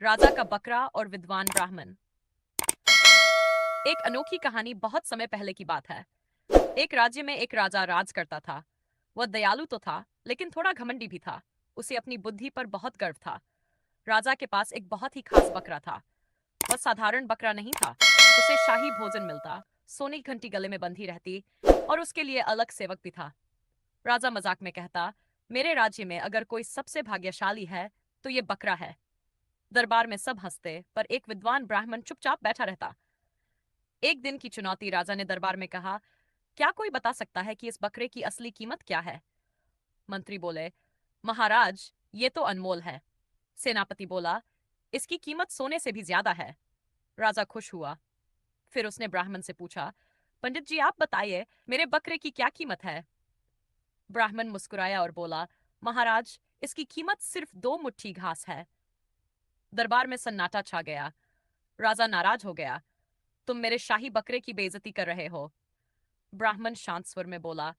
राजा का बकरा और विद्वान ब्राह्मण। एक अनोखी कहानी बहुत समय पहले की बात है। एक राज्य में एक राजा राज करता था। वह दयालु तो था, लेकिन थोड़ा घमंडी भी था। उसे अपनी बुद्धि पर बहुत गर्व था। राजा के पास एक बहुत ही खास बकरा था। वह साधारण बकरा नहीं था। उसे शाही भोजन मिलता, सोने की घंटी गले में बंधी रहती, और उसके लिए अलग सेवक भी था। राजा मजाक में कहता, मेरे राज्य में अगर कोई सबसे भाग्यशाली है तो ये बकरा है। दरबार में सब हंसते, पर एक विद्वान ब्राह्मण चुपचाप बैठा रहता। एक दिन की चुनौती। राजा ने दरबार में कहा, क्या कोई बता सकता है कि इस बकरे की असली कीमत क्या है? मंत्री बोले, महाराज, ये तो अनमोल है। सेनापति बोला, इसकी कीमत सोने से भी ज्यादा है। राजा खुश हुआ। फिर उसने ब्राह्मण से पूछा, पंडित जी आप बताइए, मेरे बकरे की क्या कीमत है? ब्राह्मण मुस्कुराया और बोला, महाराज, इसकी कीमत सिर्फ 2 मुट्ठी घास है। दरबार में सन्नाटा छा गया। राजा नाराज हो गया। तुम मेरे शाही बकरे की बेइज्जती कर रहे हो। ब्राह्मण शांत स्वर में बोला,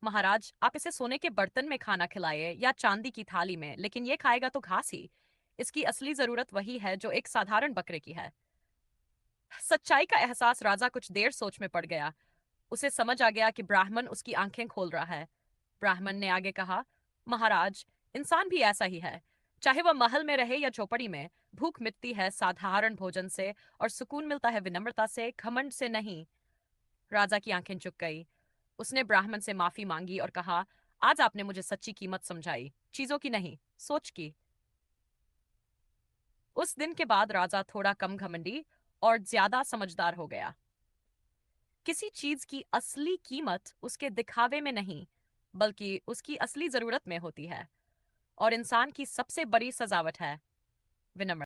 महाराज, आप इसे सोने के बर्तन में खाना खिलाइए या चांदी की थाली में, लेकिन ये खाएगा तो घास ही। इसकी असली जरूरत वही है जो एक साधारण बकरे की है। सच्चाई का एहसास। राजा कुछ देर सोच में पड़ गया। उसे समझ आ गया कि ब्राह्मण उसकी आंखें खोल रहा है। ब्राह्मण ने आगे कहा, महाराज, इंसान भी ऐसा ही है। चाहे वह महल में रहे या झोपड़ी में, भूख मिटती है साधारण भोजन से, और सुकून मिलता है विनम्रता से, घमंड से नहीं। राजा की आंखें झुक गई। उसने ब्राह्मण से माफी मांगी और कहा, आज आपने मुझे सच्ची कीमत समझाई, चीजों की नहीं, सोच की। उस दिन के बाद राजा थोड़ा कम घमंडी और ज्यादा समझदार हो गया। किसी चीज की असली कीमत उसके दिखावे में नहीं, बल्कि उसकी असली जरूरत में होती है। और इंसान की सबसे बड़ी सजावट है विनम्रता।